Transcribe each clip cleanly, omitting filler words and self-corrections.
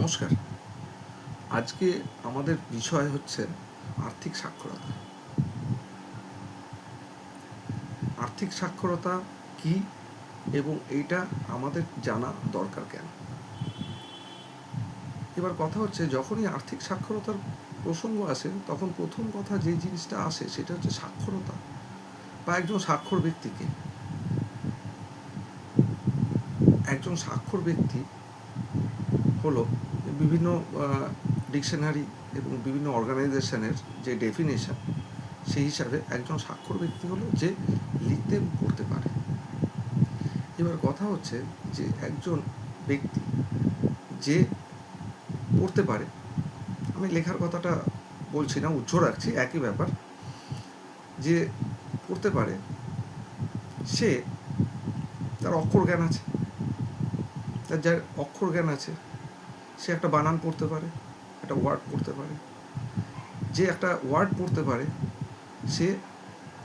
নমস্কার। আজকে আমাদের বিষয় হচ্ছে আর্থিক সাক্ষরতা। আর্থিক সাক্ষরতা কি এবং এইটা আমাদের জানা দরকার কেন? এবার কথা হচ্ছে, যখনই আর্থিক সাক্ষরতার প্রসঙ্গ আসে তখন প্রথম কথা যে জিনিসটা আসে সেটা হচ্ছে সাক্ষরতা বা একজন স্বাক্ষর ব্যক্তিকে। একজন স্বাক্ষর ব্যক্তি হলো বিভিন্ন ডিকশনারি এবং বিভিন্ন অর্গানাইজেশনের যে ডেফিনেশন, সেই হিসাবে একজন স্বাক্ষর ব্যক্তি হলো যে লিখতে পড়তে পারে। এবার কথা হচ্ছে যে একজন ব্যক্তি যে পড়তে পারে, আমি লেখার কথাটা বলছি না, উজ্জ্ব রাখছি, একই ব্যাপার, যে পড়তে পারে সে তার অক্ষর জ্ঞান আছে, তার যার অক্ষর জ্ঞান আছে সে একটা বানান পড়তে পারে, একটা ওয়ার্ড পড়তে পারে। যে একটা ওয়ার্ড পড়তে পারে সে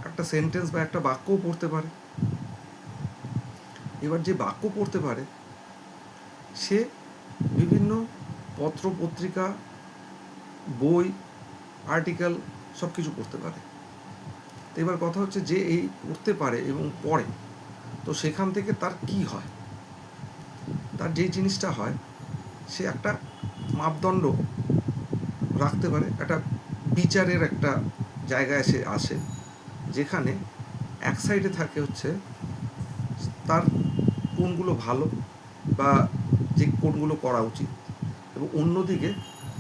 একটা সেন্টেন্স বা একটা বাক্যও পড়তে পারে। এবার যে বাক্য পড়তে পারে সে বিভিন্ন পত্র পত্রিকা, বই, আর্টিকেল সব কিছু পড়তে পারে। তো এবার কথা হচ্ছে, যে এই পড়তে পারে এবং পড়ে, তো সেখান থেকে তার কি হয়? তার যেই জিনিসটা হয়, সে একটা মাপদণ্ড রাখতে পারে, একটা বিচারের একটা জায়গায় সে আসে, যেখানে এক সাইডে থাকে হচ্ছে তার কোনগুলো ভালো বা যে কোনগুলো করা উচিত, এবং অন্যদিকে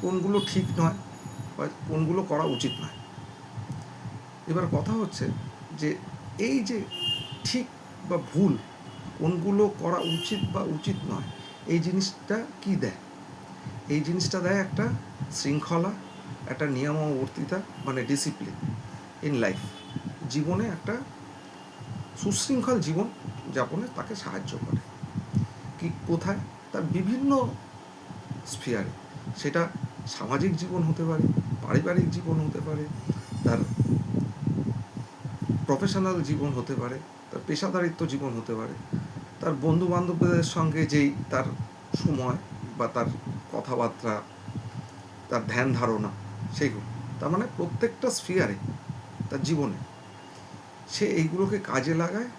কোনগুলো ঠিক নয় বা কোনগুলো করা উচিত নয়। এবার কথা হচ্ছে যে এই যে ঠিক বা ভুল, কোনগুলো করা উচিত বা উচিত নয়, এই জিনিসটা কি দেয়? এই জিনিসটা দেয় একটা শৃঙ্খলা, একটা নিয়মাবর্তিতা, মানে ডিসিপ্লিন ইন লাইফ। জীবনে একটা সুশৃঙ্খল জীবন যাপনে তাকে সাহায্য করে। কি কোথায়? তার বিভিন্ন স্ফিয়ারে। সেটা সামাজিক জীবন হতে পারে, পারিবারিক জীবন হতে পারে, তার প্রফেশনাল জীবন হতে পারে, তার পেশাদারিত্ব জীবন হতে পারে, তার বন্ধু বান্ধবদের সঙ্গে যেই তার সময় বা তার কথাবার্তা, তার ধ্যান ধারণা, সেইগুলো। তার মানে প্রত্যেকটা স্ফিয়ারে তার জীবনে সে এইগুলোকে কাজে লাগায়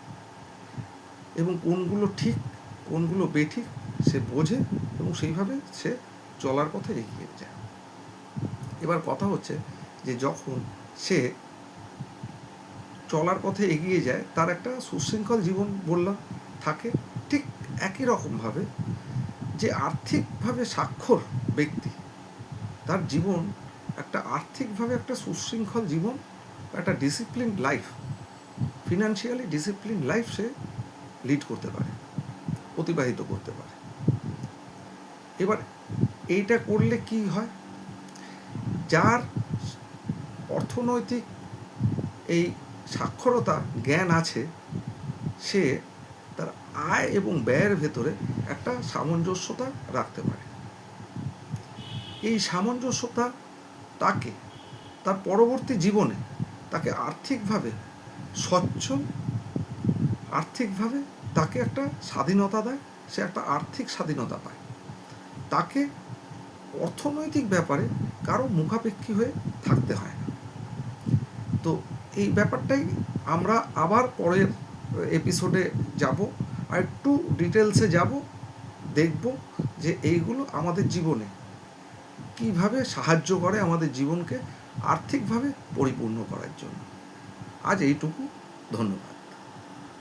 এবং কোনগুলো ঠিক কোনগুলো বেঠিক সে বোঝে এবং সেইভাবে সে চলার পথে এগিয়ে যায়। এবার কথা হচ্ছে যে যখন সে চলার পথে এগিয়ে যায়, তার একটা সুশৃঙ্খল জীবন বললাম থাকে, ঠিক একই রকমভাবে যে আর্থিকভাবে স্বাক্ষর ব্যক্তি, তার জীবন একটা আর্থিকভাবে একটা সুশৃঙ্খল জীবন, একটা discipline life, financially discipline life সে লিড করতে পারে, অতিবাহিত করতে পারে। এবার এইটা করলে কি হয়? যার অর্থনৈতিক এই সাক্ষরতা জ্ঞান আছে, সে তার আয় এবং ব্যয়ের ভেতরে একটা সামঞ্জস্যতা রাখতে পারে। এই সামঞ্জস্যতা তাকে তার পরবর্তী জীবনে তাকে আর্থিকভাবে সচ্ছল, আর্থিকভাবে তাকে একটা স্বাধীনতা দেয়, সে একটা আর্থিক স্বাধীনতা পায়। তাকে অর্থনৈতিক ব্যাপারে কারো মুখাপেক্ষী হয়ে থাকতে হয় না। তো এই ব্যাপারটাই আমরা আবার পরের এপিসোডে যাব, আর একটু ডিটেলসে যাব, দেখব যে এইগুলো আমাদের জীবনে কীভাবে সাহায্য করে আমাদের জীবনকে আর্থিকভাবে পরিপূর্ণ করার জন্য। আজ এইটুকু, ধন্যবাদ।